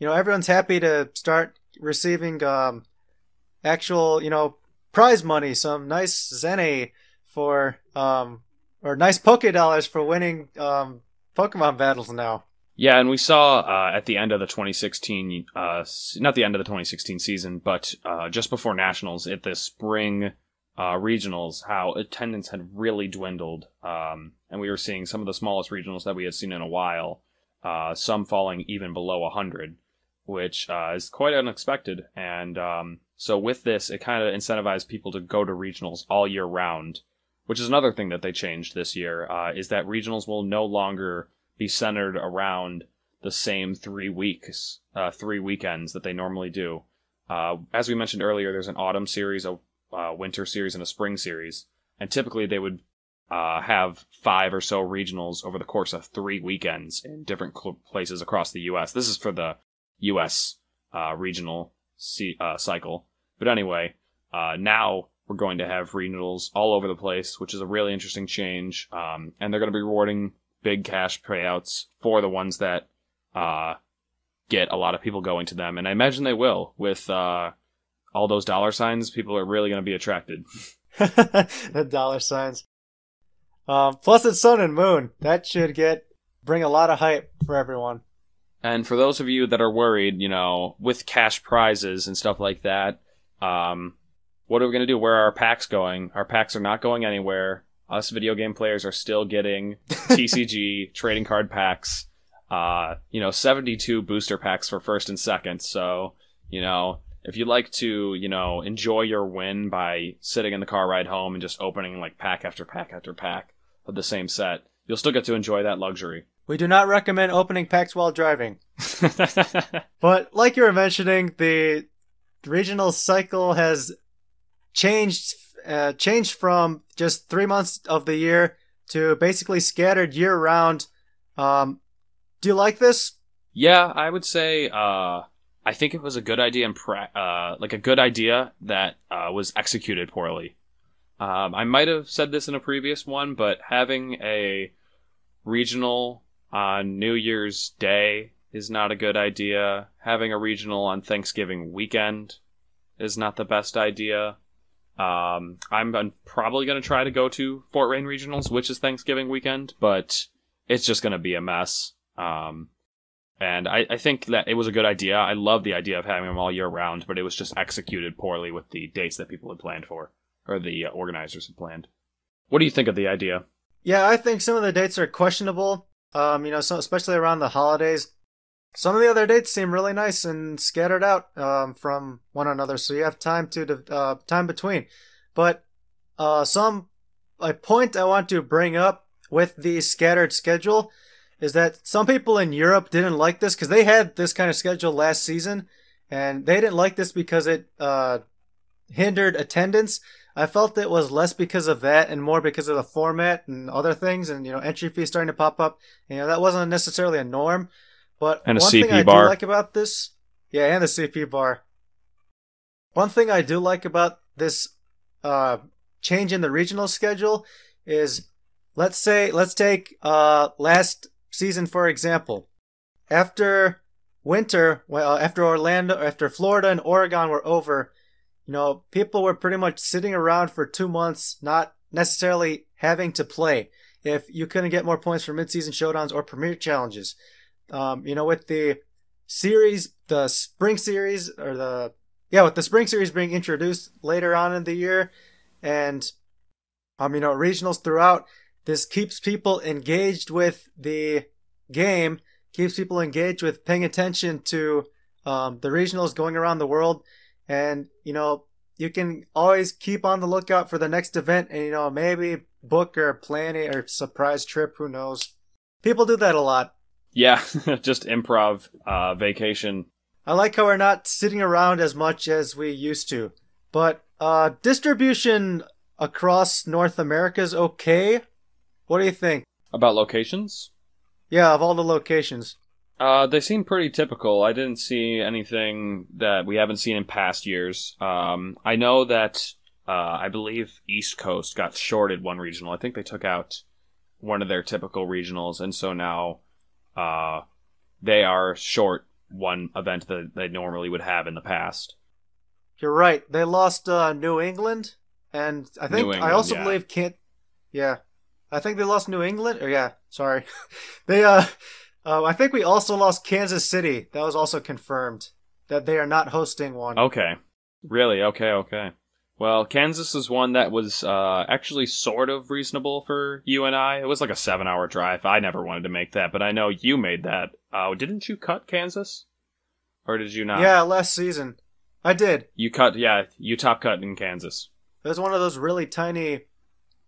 Everyone's happy to start receiving actual, prize money, some nice Zene or nice Poke Dollars for winning Pokemon battles now. Yeah, and we saw at the end of the 2016, not the end of the 2016 season, but just before Nationals at the spring regionals, how attendance had really dwindled. And we were seeing some of the smallest regionals that we had seen in a while, some falling even below 100, which is quite unexpected. And so with this, it kind of incentivized people to go to regionals all year round, which is another thing that they changed this year, is that regionals will no longer be centered around the same 3 weekends that they normally do. As we mentioned earlier, there's an autumn series, a winter series, and a spring series. And typically they would have 5 or so regionals over the course of 3 weekends in different places across the U.S. This is for the U.S. Regional cycle. But anyway, now we're going to have regionals all over the place, which is a really interesting change. And they're going to be rewarding big cash payouts for the ones that get a lot of people going to them. And I imagine they will. With all those dollar signs, people are really going to be attracted. The dollar signs. Plus it's Sun and Moon. That should bring a lot of hype for everyone. And for those of you that are worried, with cash prizes and stuff like that, what are we going to do? Where are our packs going? Our packs are not going anywhere. Us video game players are still getting TCG trading card packs. 72 booster packs for first and second. So, if you'd like to, enjoy your win by sitting in the car ride home and just opening like pack after pack after pack of the same set, you'll still get to enjoy that luxury. We do not recommend opening packs while driving. But like you were mentioning, the regional cycle has changed from just 3 months of the year to basically scattered year round. Do you like this? Yeah, I would say I think it was a good idea a good idea that was executed poorly. I might have said this in a previous one, but having a regional on New Year's Day is not a good idea. Having a regional on Thanksgiving weekend is not the best idea. I'm probably going to try to go to Fort Wayne Regionals, which is Thanksgiving weekend, but it's just going to be a mess. And I think that it was a good idea. I love the idea of having them all year round, but it was just executed poorly with the dates that people had planned for, or the organizers had planned. What do you think of the idea? Yeah, I think some of the dates are questionable. Especially around the holidays. Some of the other dates seem really nice and scattered out from one another, so you have time between. But a point I want to bring up with the scattered schedule is that some people in Europe didn't like this because they had this kind of schedule last season, and they didn't like this because it hindered attendance. I felt it was less because of that and more because of the format and other things, and entry fees starting to pop up. That wasn't necessarily a norm. But and one thing I do like about this, and the CP bar. One thing I do like about this change in the regional schedule is, let's take last season for example. After winter, after Florida and Oregon were over, people were pretty much sitting around for 2 months, not necessarily having to play if you couldn't get more points for Midseason Showdowns or Premier Challenges. With the series, the Spring Series, with the Spring Series being introduced later on in the year, and, regionals throughout, this keeps people engaged with the game, keeps people engaged with paying attention to the regionals going around the world. And, you can always keep on the lookout for the next event and, maybe book or plan a or surprise trip. Who knows? People do that a lot. Yeah, just improv vacation. I like how we're not sitting around as much as we used to. But distribution across North America is okay. What do you think? About locations? Yeah, of all the locations. They seem pretty typical. I didn't see anything that we haven't seen in past years. I know that I believe East Coast got shorted one regional. I think they took out one of their typical regionals, and so now they are short one event that they normally would have in the past. You're right. They lost New England, and I think I also believe I think they lost New England. Sorry. They I think we also lost Kansas City. That was also confirmed that they are not hosting one. Okay. Really? Okay. Well, Kansas is one that was actually sort of reasonable for you and I. It was like a 7-hour drive. I never wanted to make that, but I know you made that. Didn't you cut Kansas? Or did you not? Yeah, last season. I did. You top cut in Kansas. It was one of those really tiny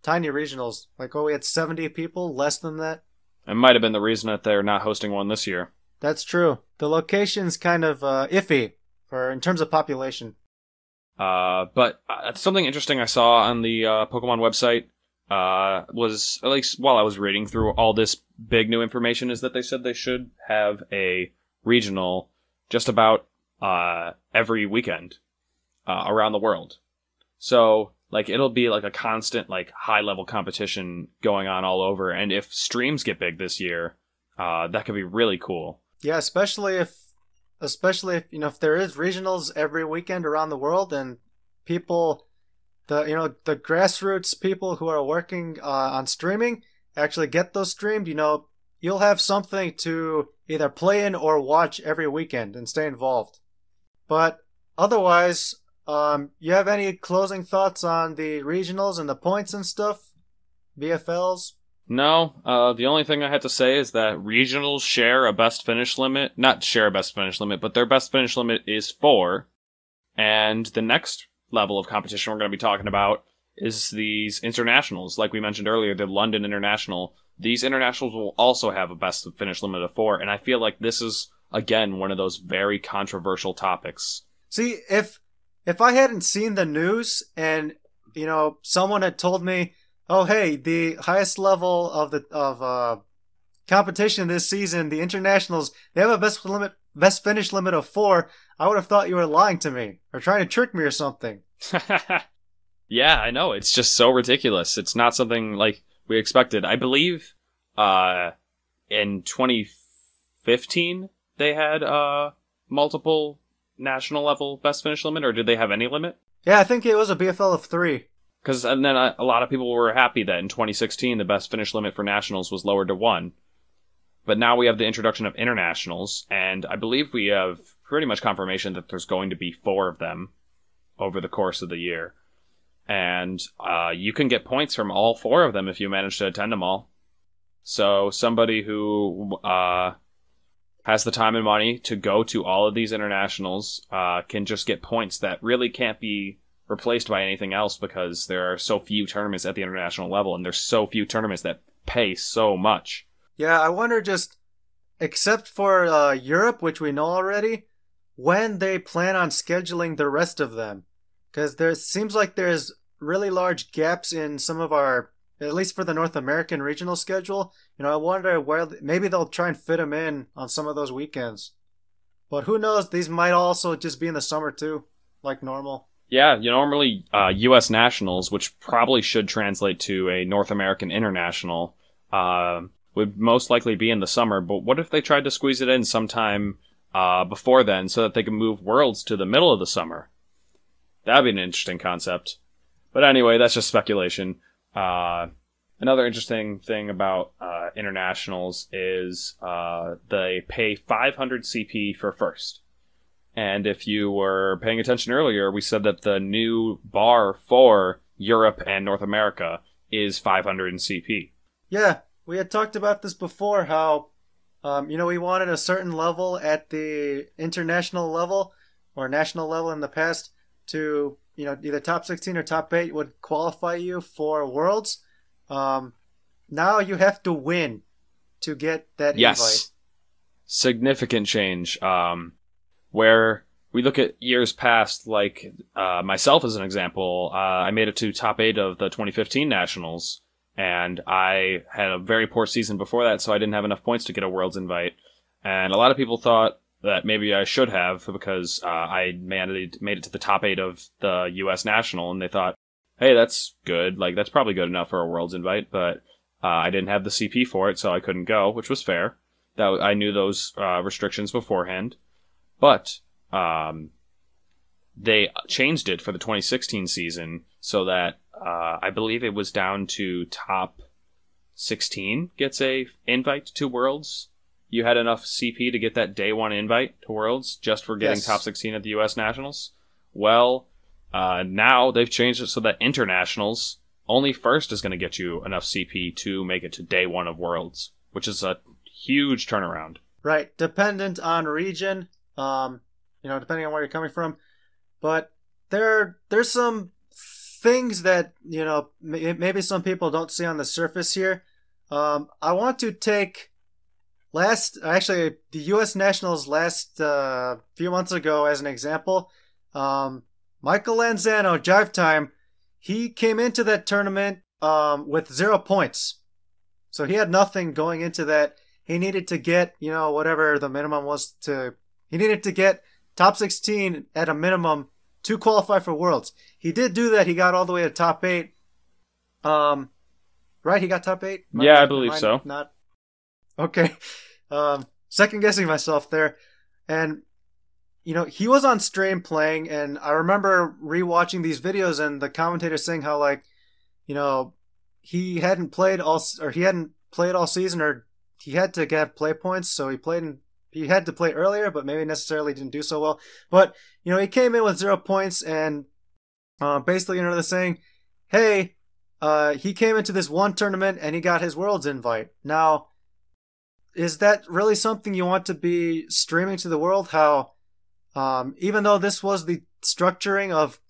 regionals. We had 70 people, less than that. It might have been the reason that they're not hosting one this year. That's true. The location's kind of iffy in terms of population. But something interesting I saw on the Pokemon website was, at least while I was reading through all this big new information, is that they said they should have a regional just about every weekend around the world. So it'll be like a constant high-level competition going on all over. And if streams get big this year, that could be really cool. Yeah, especially if if there is regionals every weekend around the world, and people, the grassroots people who are working on streaming actually get those streamed, you'll have something to either play in or watch every weekend and stay involved. But otherwise, you have any closing thoughts on the regionals and the points and stuff? BFLs? No, the only thing I had to say is that regionals share a best finish limit. Not share a best finish limit, but their best finish limit is 4. And the next level of competition we're going to be talking about is these internationals. Like we mentioned earlier, the London International. These internationals will also have a best finish limit of 4. And I feel like this is, again, one of those very controversial topics. See, if I hadn't seen the news and, someone had told me, oh, hey, the highest level of competition this season, the internationals, they have a best finish limit of 4, I would have thought you were lying to me or trying to trick me or something. Yeah, I know. It's just so ridiculous. It's not something like we expected. I believe in 2015 they had multiple national level best finish limit, or did they have any limit? Yeah, I think it was a BFL of 3. And then a lot of people were happy that in 2016 the best finish limit for nationals was lowered to 1. But now we have the introduction of internationals, and I believe we have pretty much confirmation that there's going to be 4 of them over the course of the year. And you can get points from all 4 of them if you manage to attend them all. So somebody who has the time and money to go to all of these internationals can just get points that really can't be replaced by anything else because there are so few tournaments at the international level, and there's so few tournaments that pay so much. Yeah, I wonder just, except for Europe, which we know already, when they plan on scheduling the rest of them. Because there seems like there's really large gaps in some of our, at least for the North American regional schedule. I wonder where, maybe they'll try and fit them in on some of those weekends. But who knows, these might also just be in the summer too, like normal. Yeah, normally U.S. Nationals, which probably should translate to a North American International, would most likely be in the summer. But what if they tried to squeeze it in sometime before then so that they can move Worlds to the middle of the summer? That'd be an interesting concept. But anyway, that's just speculation. Another interesting thing about internationals is they pay 500 CP for first. And if you were paying attention earlier, we said that the new bar for Europe and North America is 500 in CP. Yeah, we had talked about this before, how, we wanted a certain level at the international level or national level in the past to, either top 16 or top 8 would qualify you for Worlds. Now you have to win to get that invite. Significant change. Where we look at years past, like myself as an example, I made it to top 8 of the 2015 Nationals, and I had a very poor season before that, so I didn't have enough points to get a Worlds invite. And a lot of people thought that maybe I should have because I made it to the top 8 of the U.S. National, and they thought, hey, that's good. Like, that's probably good enough for a Worlds invite, but I didn't have the CP for it, so I couldn't go, which was fair. I knew those restrictions beforehand. But they changed it for the 2016 season so that I believe it was down to top 16 gets a invite to Worlds. You had enough CP to get that day 1 invite to Worlds just for getting top 16 at the U.S. Nationals. Well, now they've changed it so that internationals, only first is going to get you enough CP to make it to day 1 of Worlds, which is a huge turnaround. Right, dependent on region. Depending on where you're coming from. But there's some things that, maybe some people don't see on the surface here. I want to take the U.S. Nationals last few months ago as an example. Michael Lanzano, Jive Time, he came into that tournament with 0 points. So he had nothing going into that. He needed to get, whatever the minimum was he needed to get top 16 at a minimum to qualify for Worlds. He did do that. He got all the way to top 8. Right? He got top 8? I believe so. Not? Okay. Second guessing myself there. And, he was on stream playing, and I remember rewatching these videos and the commentator saying how, he hadn't played all season, or he had to get play points, so he had to play earlier, but maybe necessarily didn't do so well. But, he came in with 0 points, and basically, they're saying, hey, he came into this one tournament and he got his Worlds invite. Now, is that really something you want to be streaming to the world? How, even though this was the structuring of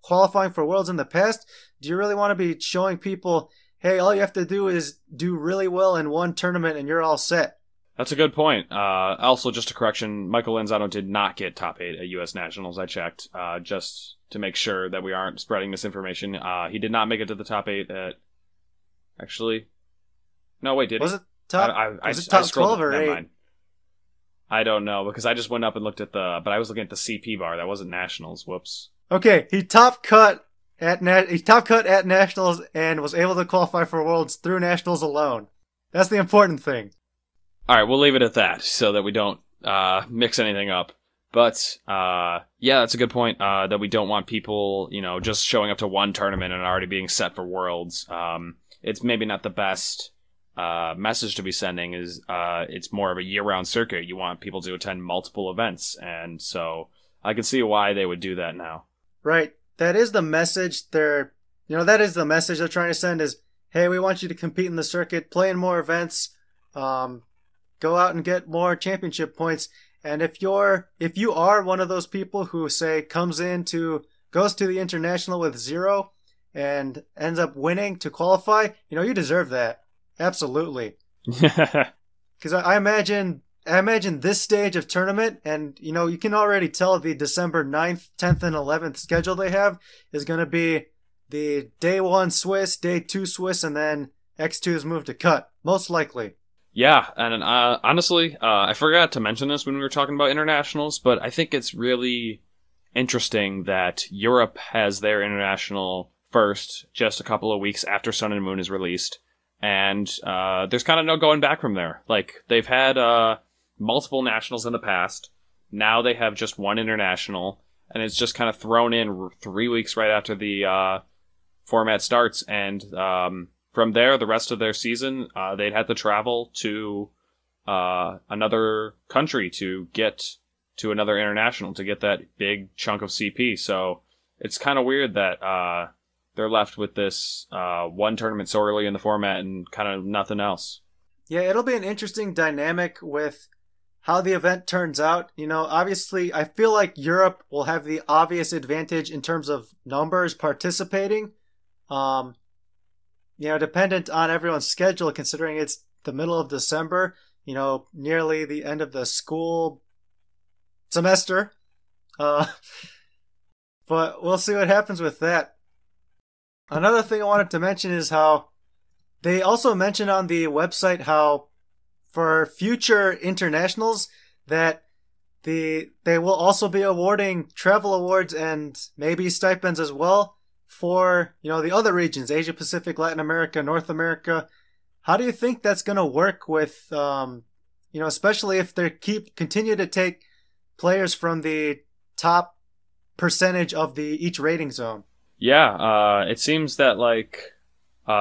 qualifying for Worlds in the past, do you really want to be showing people, hey, all you have to do is do really well in one tournament and you're all set? That's a good point. Also, just a correction, Michael Lanzano did not get top 8 at U.S. Nationals. I checked, just to make sure that we aren't spreading misinformation. He did not make it to the top 8 at... Actually... No, wait, did he? Was it top, was it top 12 or never 8? mind. I don't know, because I just went up and looked at the... But I was looking at the CP bar. That wasn't Nationals. Whoops. Okay, he top cut at Nationals and was able to qualify for Worlds through Nationals alone. That's the important thing. All right, we'll leave it at that so that we don't mix anything up. But yeah, that's a good point. That we don't want people, just showing up to one tournament and already being set for Worlds. It's maybe not the best message to be sending. Is it's more of a year-round circuit. You want people to attend multiple events, and so I can see why they would do that now. Right. That is the message they're trying to send. Is, hey, we want you to compete in the circuit, play in more events. Go out and get more championship points. And if you are one of those people who, say, goes to the international with 0 and ends up winning to qualify, you deserve that. Absolutely. Because I imagine this stage of tournament, and you can already tell the December 9th, 10th, and 11th schedule they have is going to be the day 1 Swiss, day 2 Swiss, and then X2 is moved to cut, most likely. Yeah, and honestly, I forgot to mention this when we were talking about internationals, but I think it's really interesting that Europe has their international first just a couple of weeks after Sun and Moon is released, and there's kind of no going back from there. Like, they've had multiple nationals in the past, now they have just one international, and it's just kind of thrown in 3 weeks right after the format starts, and from there, the rest of their season, they'd have to travel to another country to get to another international, to get that big chunk of CP. So it's kind of weird that they're left with this one tournament so early in the format and kind of nothing else. Yeah, it'll be an interesting dynamic with how the event turns out. Obviously, I feel like Europe will have the obvious advantage in terms of numbers participating. Dependent on everyone's schedule, considering it's the middle of December, nearly the end of the school semester. But we'll see what happens with that. Another thing I wanted to mention is how they also mentioned on the website how for future internationals that they will also be awarding travel awards and maybe stipends as well for, the other regions, Asia Pacific, Latin America, North America. How do you think that's going to work with, especially if they continue to take players from the top percentage of each rating zone? Yeah, it seems that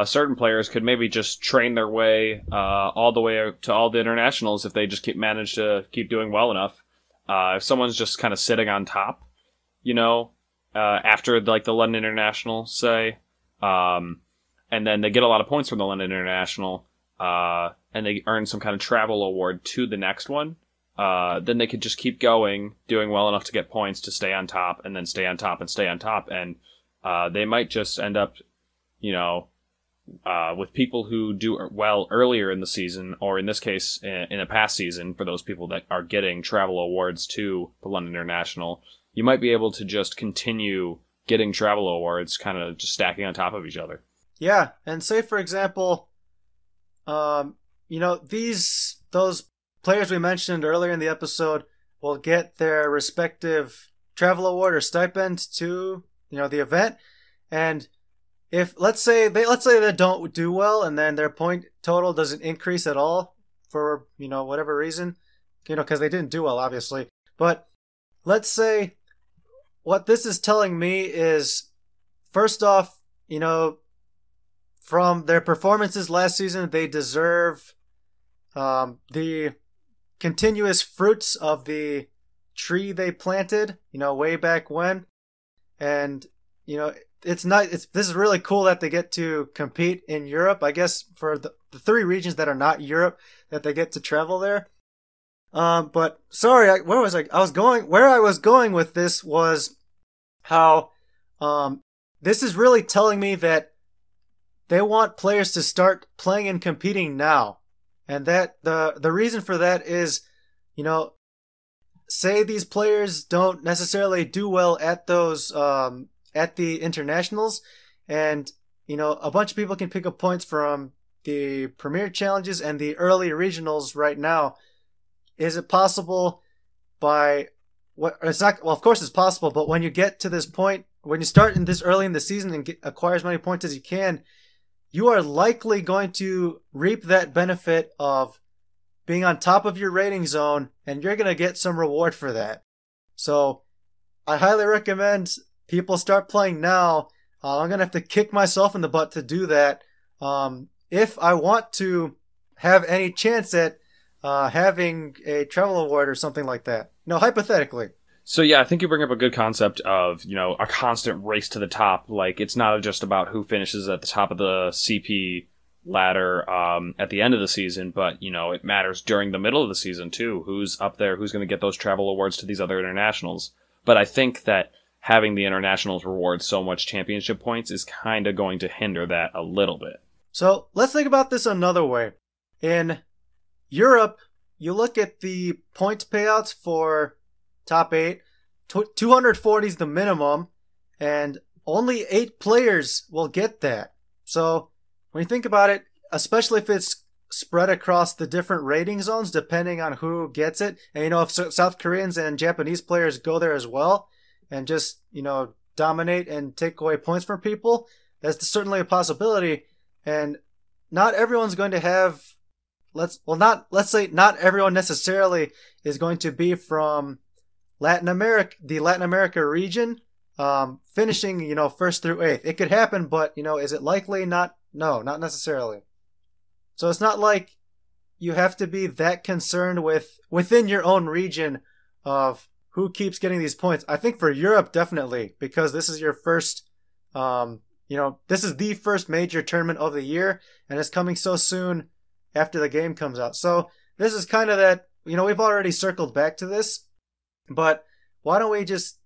certain players could maybe just train their way all the way to all the internationals if they just manage to keep doing well enough. If someone's just kind of sitting on top, after the London International, say, and then they get a lot of points from the London International, and they earn some kind of travel award to the next one, then they could just keep going, doing well enough to get points to stay on top, and then stay on top and stay on top, and they might just end up, with people who do well earlier in the season, or in this case, in a past season, for those people that are getting travel awards to the London International, you might be able to just continue getting travel awards, kind of just stacking on top of each other. Yeah, and say, for example, those players we mentioned earlier in the episode will get their respective travel award or stipend to, the event. And if, let's say they don't do well and then their point total doesn't increase at all for, whatever reason, because they didn't do well, obviously. But let's say what this is telling me is, first off, from their performances last season, they deserve the continuous fruits of the tree they planted, way back when. And, it's not. This is really cool that they get to compete in Europe. I guess for the 3 regions that are not Europe, that they get to travel there. But sorry, where was I? Where I was going with this was how, this is really telling me that they want players to start playing and competing now. And that the reason for that is, say these players don't necessarily do well at those, at the internationals, and, a bunch of people can pick up points from the Premier Challenges and the early regionals right now. Is it possible by what? It's not. Well, of course it's possible, but when you get to this point, when you start in this early in the season and acquire as many points as you can, you are likely going to reap that benefit of being on top of your rating zone, and you're going to get some reward for that. So I highly recommend people start playing now. I'm going to have to kick myself in the butt to do that. If I want to have any chance at having a travel award or something like that. Hypothetically. So yeah, I think you bring up a good concept of, a constant race to the top. Like, it's not just about who finishes at the top of the CP ladder at the end of the season, but, it matters during the middle of the season too. Who's up there, who's going to get those travel awards to these other internationals. But I think that having the internationals reward so much championship points is kind of going to hinder that a little bit. So let's think about this another way. In Europe, you look at the points payouts for top 8. 240 is the minimum, and only 8 players will get that. So when you think about it, especially if it's spread across the different rating zones, depending on who gets it, and if South Koreans and Japanese players go there as well, and just dominate and take away points from people, that's certainly a possibility. And not everyone's going to have. Let's say not everyone necessarily is going to be from Latin America, the Latin America region, finishing, first through 8th. It could happen, but, is it likely? No, not necessarily. So it's not like you have to be that concerned within your own region of who keeps getting these points. I think for Europe, definitely, because this is your first, this is the first major tournament of the year, and it's coming so soon after the game comes out. So this is kind of that, we've already circled back to this, but why don't we just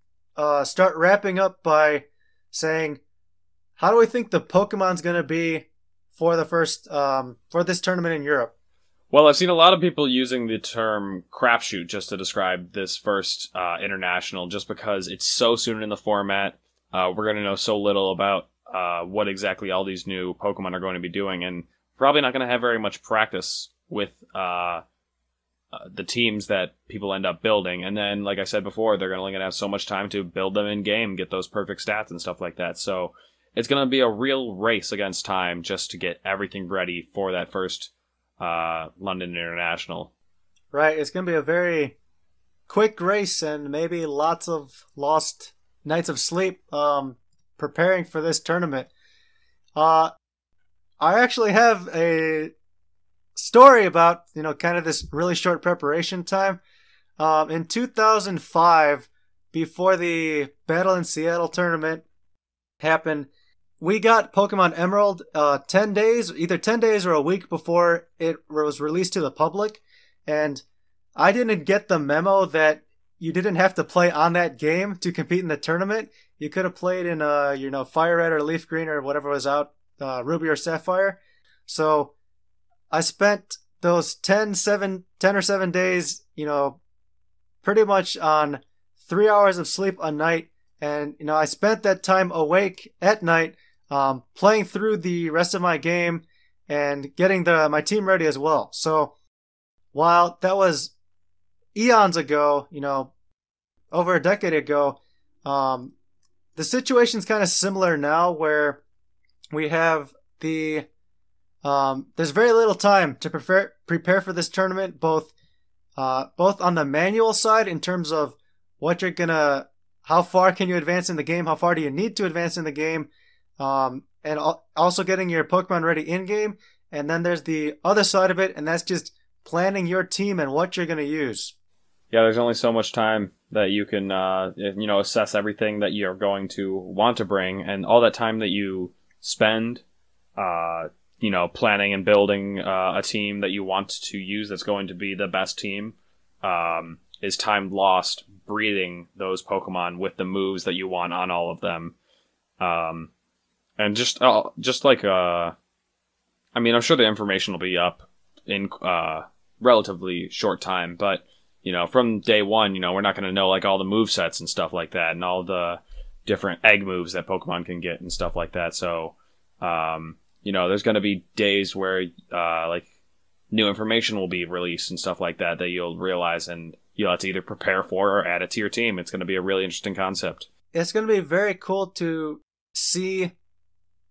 start wrapping up by saying, how do we think the Pokemon's going to be for the first, for this tournament in Europe? Well, I've seen a lot of people using the term crapshoot just to describe this first international, just because it's so soon in the format. We're going to know so little about what exactly all these new Pokemon are going to be doing, and probably not going to have very much practice with the teams that people end up building. And then, like I said before, they're only going to have so much time to build them in-game, get those perfect stats and stuff like that. So it's going to be a real race against time just to get everything ready for that first London International. Right, it's going to be a very quick race and maybe lots of lost nights of sleep preparing for this tournament. I actually have a story about, kind of this really short preparation time. In 2005, before the Battle in Seattle tournament happened, we got Pokemon Emerald 10 days, either 10 days or a week before it was released to the public. And I didn't get the memo that you didn't have to play on that game to compete in the tournament. You could have played in, Fire Red or Leaf Green or whatever was out, Ruby or Sapphire. So I spent those 10 or 7 days, pretty much on 3 hours of sleep a night. And, I spent that time awake at night, playing through the rest of my game and getting my team ready as well. So while that was eons ago, over a decade ago, the situation's kind of similar now, where we have there's very little time to prepare for this tournament, both on the manual side in terms of how far can you advance in the game, how far do you need to advance in the game, and also getting your Pokemon ready in game. And then there's the other side of it, and that's just planning your team and what you're going to use. Yeah, there's only so much time that you can, assess everything that you're going to want to bring, and all that time that you spend, planning and building a team that you want to use that's going to be the best team, is time lost breeding those Pokemon with the moves that you want on all of them. And I'm sure the information will be up in relatively short time, but from day one, we're not going to know like all the movesets and stuff like that, and all the different egg moves that Pokemon can get and stuff like that. So, there's going to be days where new information will be released and stuff like that you'll realize, and you'll have to either prepare for or add it to your team. It's going to be a really interesting concept. It's going to be very cool to see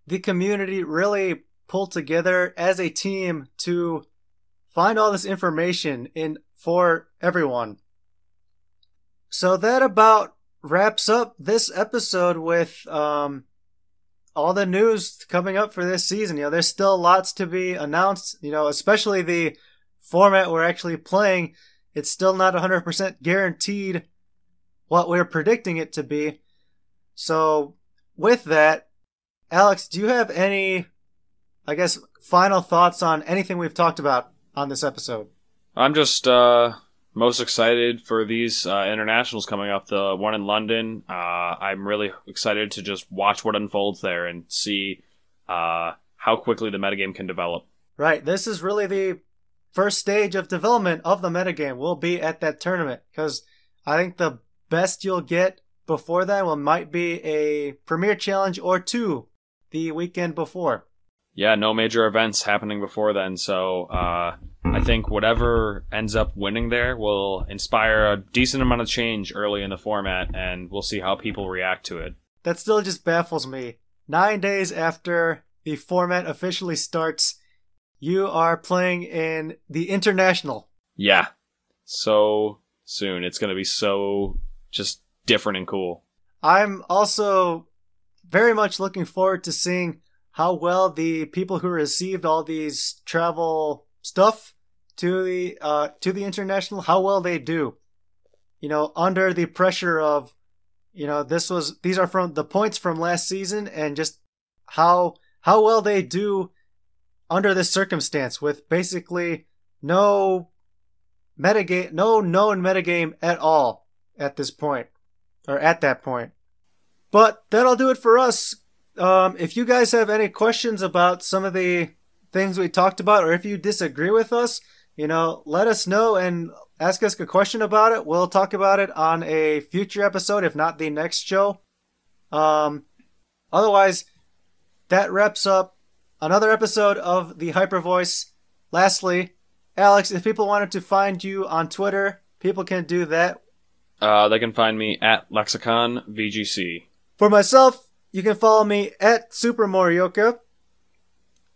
the community really pull together as a team to find all this information for everyone. So that about wraps up this episode with all the news coming up for this season. There's still lots to be announced, especially the format we're actually playing. It's still not 100% guaranteed what we're predicting it to be. So with that, Alex, do you have any, final thoughts on anything we've talked about on this episode? I'm just most excited for these internationals coming up, the one in London. I'm really excited to just watch what unfolds there and see how quickly the metagame can develop. Right. This is really the first stage of development of the metagame. Will be at that tournament, because I think the best you'll get before that might be a Premier Challenge or two the weekend before. Yeah, no major events happening before then, so I think whatever ends up winning there will inspire a decent amount of change early in the format, and we'll see how people react to it. That still just baffles me. 9 days after the format officially starts, you are playing in the International. Yeah, so soon. It's going to be so just different and cool. I'm also very much looking forward to seeing how well the people who received all these travel stuff to the International, how well they do. Under the pressure of, these are from the points from last season, and just how well they do under this circumstance with basically no known metagame at all at this point, or at that point. But that'll do it for us. If you guys have any questions about some of the things we talked about, or if you disagree with us, let us know and ask us a question about it. We'll talk about it on a future episode, if not the next show. Otherwise, that wraps up another episode of the Hyper Voice. Lastly, Alex, if people wanted to find you on Twitter, people can do that. They can find me at LexiconVGC. For myself, you can follow me at Super Morioka.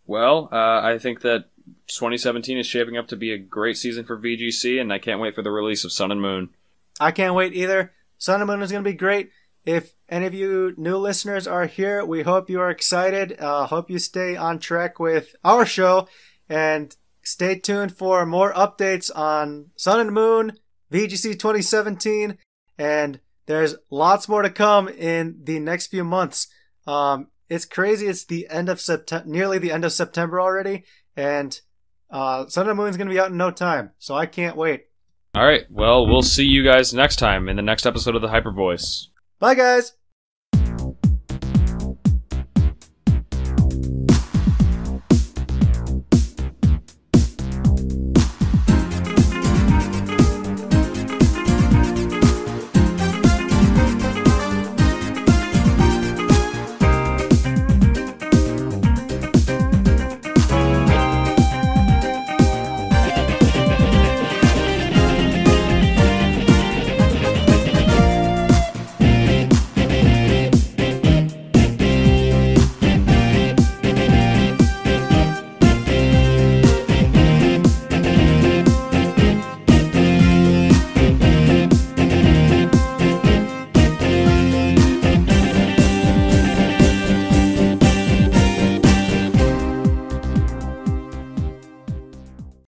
Well, I think that 2017 is shaping up to be a great season for VGC, and I can't wait for the release of Sun and Moon. I can't wait either. Sun and Moon is going to be great. If any of you new listeners are here, we hope you are excited. Hope you stay on track with our show, and stay tuned for more updates on Sun and Moon, VGC 2017, and there's lots more to come in the next few months. It's crazy. It's the end of nearly the end of September already, and Sun and Moon is going to be out in no time, so I can't wait. All right, well, we'll see you guys next time in the next episode of the Hyper Voice. Bye, guys!